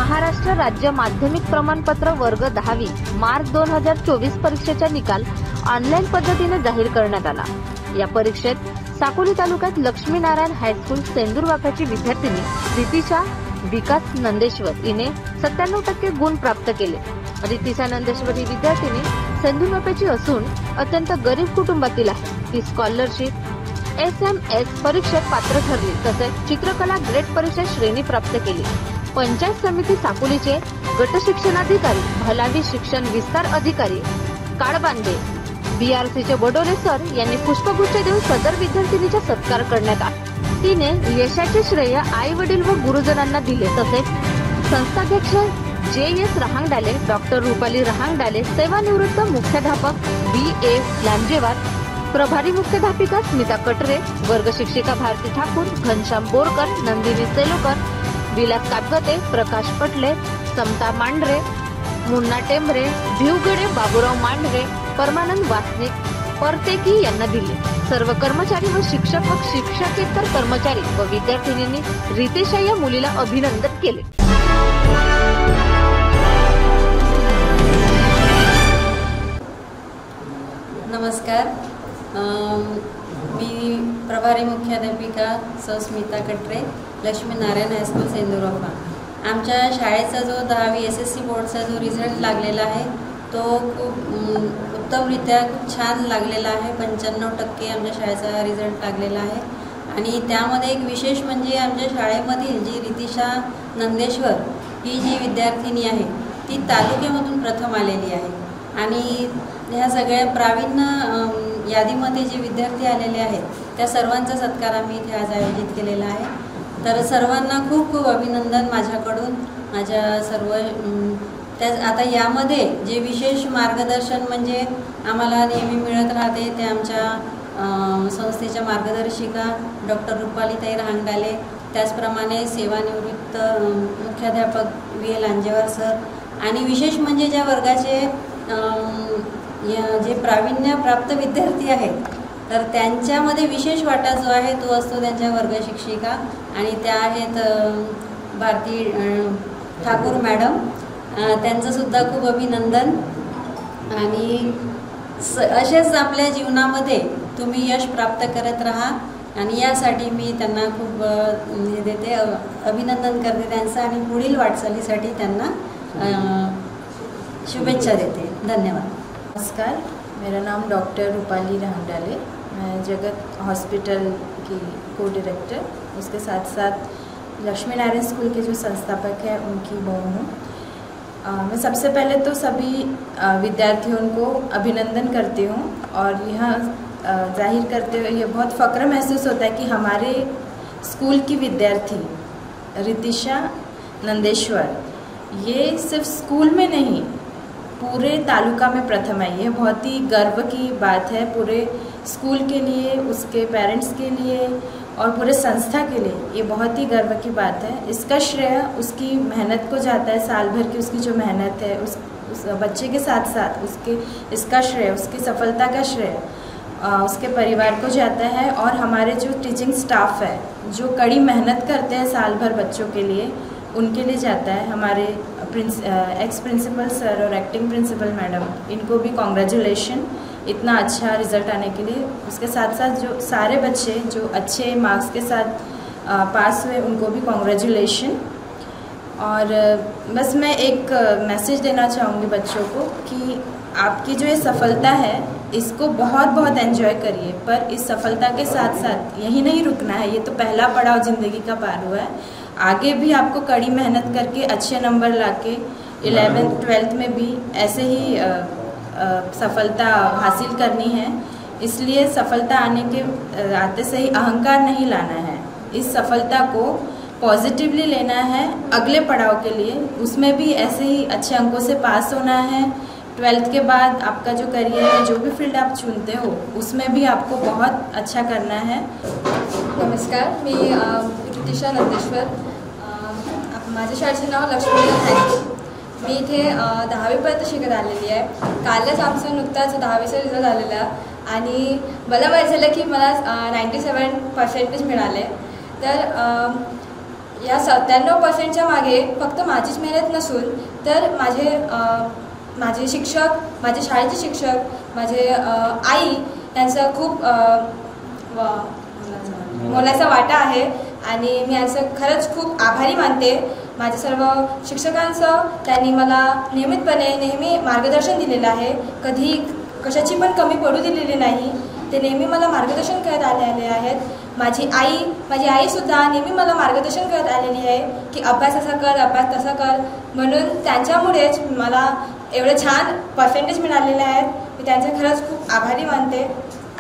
महाराष्ट्र राज्य माध्यमिक प्रमाणपत्र वर्ग 10वी मार्च 2024 परीक्षेचा निकाल ऑनलाईन पद्धतीने जाहीर करण्यात आला। या परीक्षेत साकोली तालुक्यात लक्ष्मीनारायण हायस्कूल सेंदूरवाफ्याची विद्यार्थिनी रितिशा विकास नंदेश्वर हिने 97% गुण प्राप्त केले। रितिशा नंदेश्वर ही विद्यार्थिनी सेंदूरवाफ्याची असून अत्यंत गरीब कुटुंबातील आहे। ती स्कॉलरशिप SMS परीक्षेत पात्र ठरली तसेच चित्रकला ग्रेड परीक्षेत श्रेणी प्राप्त केली। पंचायत समिती साकोलीचे गट शिक्षणाधिकारी भलावी शिक्षण विस्तार अधिकारी काळबांदे BRCचे बडोले सर यांनी पुष्पगुच्छ देऊन सदर विद्यार्थिनीचा सत्कार करण्यात आला। तिने यशाचे श्रेय आई वडील व गुरुजनांना दिले तसेच संस्थाध्यक्ष JS रहांगडाले, डॉक्टर रुपाली रहांगडाले, सेवानिवृत्त मुख्याध्यापक BA लांजेवार, प्रभारी मुख्याध्यापिका स्मिता कटरे, वर्ग शिक्षिका भारती ठाकूर, घनश्याम बोरकर, नंदिनी सेलोकर, विलास कापगते, प्रकाश पटले, समता मांढरे, मुन्ना टेंभरे, भिवगडे, बाबूराव मांढरे, परमानंद वासनिक, परतेकी यांना दिले। सर्व कर्मचारी व शिक्षक व शिक्षकेतर कर्मचारी व विद्यार्थिनींनी रितेशा या मुलीला अभिनंदन केले। नमस्कार, मी प्रभारी मुख्याध्यापिका स्मिता कटरे, लक्ष्मीनारायण हायस्कूल सेंदूरवाफा। आमच्या शाळेचा जो 10वी SSC बोर्डचा जो रिझल्ट लागलेला आहे तो खूप उत्तमरित्या खूप छान लागलेला आहे। 95% आमच्या शाळेचा रिझल्ट लागलेला आहे आणि त्यामध्ये एक विशेष म्हणजे आमच्या शाळेमधील जी रितिशा नंदेश्वर ही जी विद्यार्थिनी आहे ती तालुक्यामधून प्रथम आलेली आहे आणि ह्या सगळ्या प्रावीण्य यादीमध्ये जे विद्यार्थी आलेले आहेत त्या सर्वांचा सत्कार आम्ही इथे आज आयोजित केलेला आहे। तर सर्वांना खूप खूप अभिनंदन माझ्याकडून। माझ्या सर्व आता यामध्ये जे विशेष मार्गदर्शन म्हणजे आम्हाला नेहमी मिळत राहते ते आमच्या संस्थेच्या मार्गदर्शिका डॉक्टर रुपालीताई रहांगडाले, त्याचप्रमाणे सेवानिवृत्त मुख्याध्यापक VA लांजेवार सर आणि विशेष म्हणजे ज्या वर्गाचे जे प्रावीण्य प्राप्त विद्यार्थी आहेत तर त्यांच्यामध्ये विशेष वाटा जो आहे तो असतो त्यांच्या वर्ग शिक्षिका आणि त्या आहेत भारती ठाकूर मॅडम, त्यांचं सुद्धा खूप अभिनंदन। आणि असेच आपल्या जीवनामध्ये तुम्ही यश प्राप्त करत राहा आणि यासाठी मी त्यांना खूप देते, अभिनंदन करते त्यांचं आणि पुढील वाटचालीसाठी त्यांना शुभेच्छा देते। धन्यवाद। नमस्कार, मेरा नाम डॉक्टर रूपाली रहांगडाले, मैं जगत हॉस्पिटल की को-डायरेक्टर, उसके साथ साथ लक्ष्मी नारायण स्कूल के जो संस्थापक हैं उनकी बहू हूँ। मैं सबसे पहले तो सभी विद्यार्थियों को अभिनंदन करती हूँ और यह जाहिर करते हुए ये बहुत फ़ख्र महसूस होता है कि हमारे स्कूल की विद्यार्थी रितिशा नंदेश्वर ये सिर्फ स्कूल में नहीं पूरे तालुका में प्रथम आई है। बहुत ही गर्व की बात है पूरे स्कूल के लिए, उसके पेरेंट्स के लिए और पूरे संस्था के लिए ये बहुत ही गर्व की बात है। इसका श्रेय उसकी मेहनत को जाता है, साल भर की उसकी जो मेहनत है उस बच्चे के साथ साथ उसके इसका श्रेय, उसकी सफलता का श्रेय उसके परिवार को जाता है और हमारे जो टीचिंग स्टाफ है जो कड़ी मेहनत करते हैं साल भर बच्चों के लिए उनके लिए जाता है। हमारे एक्स प्रिंसिपल सर और एक्टिंग प्रिंसिपल मैडम, इनको भी कॉन्ग्रेचुलेशन इतना अच्छा रिज़ल्ट आने के लिए। उसके साथ साथ जो सारे बच्चे जो अच्छे मार्क्स के साथ पास हुए उनको भी कॉन्ग्रेचुलेशन। और बस मैं एक मैसेज देना चाहूँगी बच्चों को कि आपकी जो ये सफलता है इसको बहुत बहुत एंजॉय करिए, पर इस सफलता के साथ साथ यही नहीं रुकना है। ये तो पहला पड़ाव ज़िंदगी का पार हुआ है, आगे भी आपको कड़ी मेहनत करके अच्छे नंबर लाके 11th 12th में भी ऐसे ही सफलता हासिल करनी है। इसलिए सफलता आते से ही अहंकार नहीं लाना है, इस सफलता को पॉजिटिवली लेना है अगले पड़ाव के लिए। उसमें भी ऐसे ही अच्छे अंकों से पास होना है। 12th के बाद आपका जो करियर है, जो भी फील्ड आप चुनते हो उसमें भी आपको बहुत अच्छा करना है। नमस्कार, मी रितिशा नंदेश्वर, माझ्या शाळेचे नाव लक्ष्मीनारायण हायस्कूल। मी इथे 10वीपर्यंत शिकत आलेली आहे। कालच आमचं नुकताच 10वीचा रिझल्ट आलेला आणि मला माहीत झालं की मला 97% मिळाले। तर या 97% मागे फक्त माझीच मेहनत नसून तर माझे शिक्षक, माझे शाळेचे शिक्षक, माझे आई यांचा खूप मोलाचा वाटा आहे आणि मी यांचं खरंच खूप आभारी मानते. माझ्या सर्व शिक्षकांचं त्यांनी मला नेहमी मार्गदर्शन दिलेलं आहे. कधी कशाची पण कमी पडू दिलेली नाही. ते नेहमी मला मार्गदर्शन करत आलेले आहेत. माझी आईसुद्धा नेहमी मला मार्गदर्शन करत आलेली आहे की अभ्यास असा कर, अभ्यास तसा कर. म्हणून त्यांच्यामुळेच मला एवढे छान पर्सेंटेज मिळालेले आहेत. मी त्यांचे खरंच खूप आभारी मानते.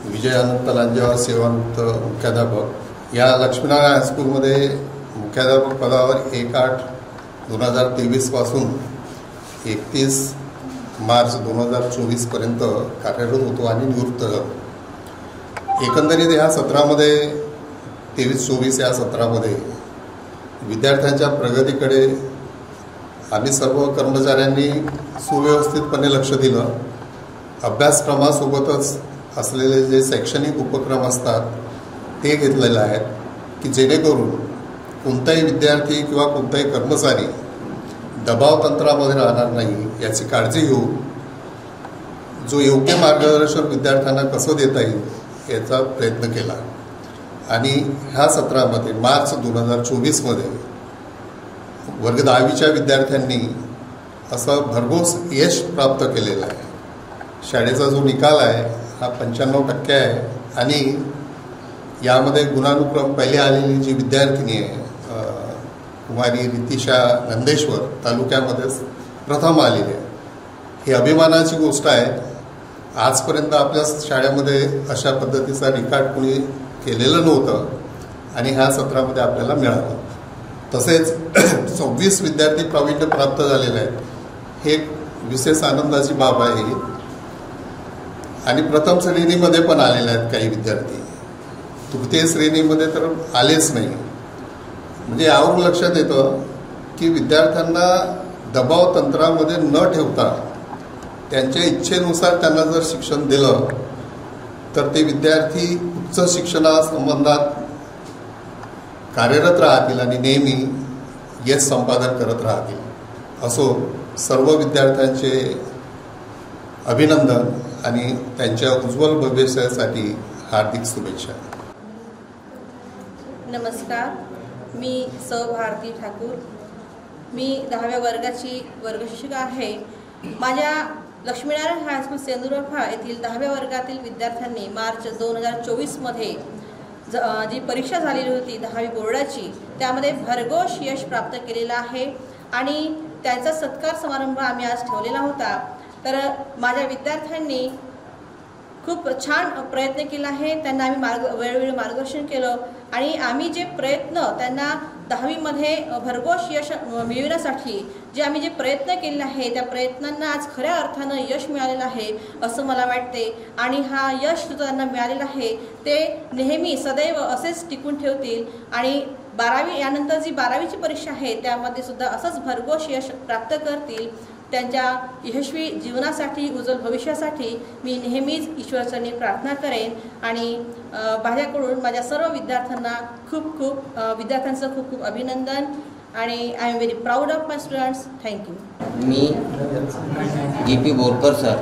विजय अनंत लांजेवार, सेवानिवृत्त मुख्याध्यापक. या लक्ष्मीनारायण हायस्कूलमध्ये मुख्याध्यापक पदावर 1/8/2023 पासून 31 मार्च 2024 कार्यरत होतो आणि निवृत्त झालो. एकंदरीत ह्या सत्रामध्ये 23-24 या सत्रामध्ये विद्यार्थ्यांच्या प्रगतीकडे आम्ही सर्व कर्मचाऱ्यांनी सुव्यवस्थितपणे लक्ष दिलं. अभ्यासक्रमासोबतच असलेले जे शैक्षणिक उपक्रम असतात ते घेतलेले आहेत की जेणेकरून कोणताही विद्यार्थी किंवा कोणताही कर्मचारी दबाव तंत्रामध्ये राहणार नाही याची काळजी घेऊन जो योग्य मार्गदर्शन विद्यार्थ्यांना कसं देता येईल याचा प्रयत्न केला. आणि ह्या सत्रामध्ये मार्च 2024 वर्ग 10वीच्या विद्यार्थ्यांनी असं भरघोस यश प्राप्त केलेलं आहे. शाळेचा जो निकाल आहे हा 95% आहे आणि यामध्ये गुणानुक्रम पहिले आलेली जी विद्यार्थिनी आहे कुमारी रितिशा नंदेश्वर तालुक्यामध्येच प्रथम आलेली आहे. ही अभिमानाची गोष्ट आहे. आजपर्यंत आपल्या शाळेमध्ये अशा पद्धतीचा रिकॉर्ड कोणी केलेलं नव्हतं आणि ह्या सत्रामध्ये आपल्याला मिळालं. तसेच 26 विद्यार्थी प्रावीण्य प्राप्त झालेले आहेत. हे विशेष आनंदाची बाब आहे. आणि प्रथम श्रेणीमध्ये पण आलेले आहेत काही विद्यार्थी. तृतीय श्रेणीमध्ये तर आलेच नाही. म्हणजे यावरून लक्षात येतं की विद्यार्थ्यांना दबाव तंत्रामध्ये न ठेवता त्यांच्या इच्छेनुसार त्यांना जर शिक्षण दिलं तर ते विद्यार्थी उच्च शिक्षणासंबंधात कार्यरत राहतील आणि नेहमी यश संपादन करत राहतील. असो सर्व विद्यार्थ्यांचे अभिनंदन आणि त्यांच्या उज्ज्वल भविष्यासाठी हार्दिक शुभेच्छा. नमस्कार, मी सौ भारती ठाकूर. मी 10व्या वर्गाची वर्गशिक्षिका आहे. माझ्या लक्ष्मीनारायण हायस्कूल सेंदुरफा येथील 10व्या वर्गातील विद्यार्थ्यांनी मार्च 2024 जी परीक्षा झालेली होती 10वी बोर्डाची त्यामध्ये भरघोस यश प्राप्त केलेलं आहे आणि त्याचा सत्कार समारंभ आम्ही आज ठेवलेला होता. तर माझ्या विद्यार्थ्यांनी खूप छान प्रयत्न केला आहे. त्यांना आम्ही वेळोवेळी मार्गदर्शन केलं आणि आम्ही जे प्रयत्न त्यांना 10वीमध्ये भरघोस यश मिळविण्यासाठी जे प्रयत्न केले आहे त्या प्रयत्नांना आज खऱ्या अर्थानं यश मिळालेलं आहे असं मला वाटते. आणि हा यश जो त्यांना मिळालेला आहे ते नेहमी सदैव असेच टिकून ठेवतील आणि 12वी यानंतर जी 12वीची परीक्षा आहे त्यामध्ये सुद्धा असंच भरघोस यश प्राप्त करतील. त्यांच्या यशस्वी जीवनासाठी उज्ज्वल भविष्यासाठी मी नेहमीच ईश्वराचरणी प्रार्थना करेन आणि माझ्याकडून माझ्या सर्व विद्यार्थ्यांना विद्यार्थ्यांचं खूप खूप अभिनंदन आणि I am very proud of my students. Thank you. मी GP Borkar sir,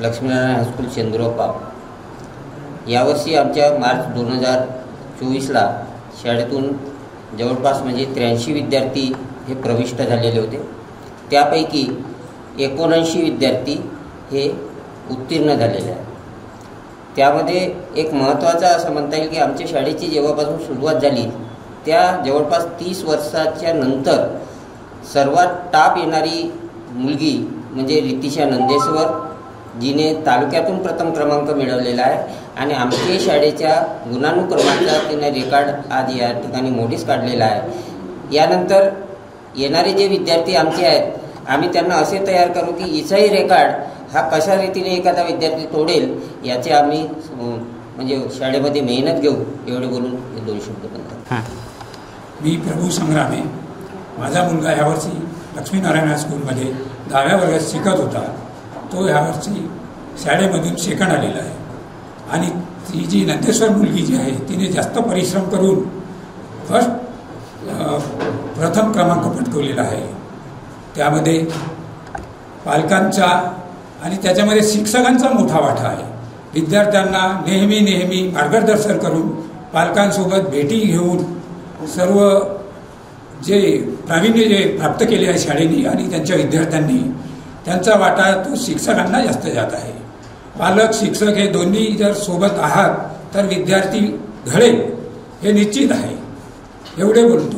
Lakshminarayan high school Sendurfa. यावर्षी आमच्या मार्च 2024 शाळेतून जवळपास 83 विद्यार्थी हे प्रविष्ट झालेले होते. त्यापैकी 79 विद्यार्थी हे उत्तीर्ण झालेले आहेत. त्यामध्ये एक महत्त्वाचं असं म्हणता येईल की आमच्या शाळेची जेव्हापासून सुरुवात झाली त्या जवळपास 30 वर्षाच्या नंतर सर्वात टॉप येणारी मुलगी म्हणजे रितिशा नंदेश्वर, जिने तालुक्यातून प्रथम क्रमांक मिळवलेला आहे आणि आमच्या शाळेच्या गुणानुक्रमाचा तिने रेकॉर्ड आज या ठिकाणी मोडीस काढलेला आहे. यानंतर येणारे जे विद्यार्थी आमचे आहेत आम्ही त्यांना असे तयार करू की हिचाही रेकॉर्ड हा कशा रीतीने एखादा विद्यार्थी तोडेल याचे आम्ही म्हणजे शाळेमध्ये मेहनत घेऊ. एवढे बोलून हे 2 शब्द बनतात. मी प्रभू संग्रामे. माझा मुलगा यावर्षी लक्ष्मीनारायण हायस्कूलमध्ये 10व्या वर्गात शिकत होता. तो यावर्षी शाळेमधून सेकंड आलेला आहे आणि ती जी नंदेश्वर मुलगी जी आहे तिने जास्त परिश्रम करून फर्स्ट प्रथम क्रमांक पटकवलेला आहे. त्यामध्ये पालकांचा आणि त्याच्यामध्ये शिक्षकांचा मोठा वाटा आहे. विद्यार्थ्यांना नेहमी मार्गदर्शन करून पालकांसोबत भेटी घेऊन सर्व जे प्रावीण्य जे प्राप्त केले आहे शाळेने आणि त्यांच्या विद्यार्थ्यांनी, त्यांचा वाटा तो शिक्षकांना जास्त जात आहे. पालक शिक्षक हे दोन्ही जर सोबत आहात तर विद्यार्थी घडेल हे निश्चित आहे. एवढे बोलतो.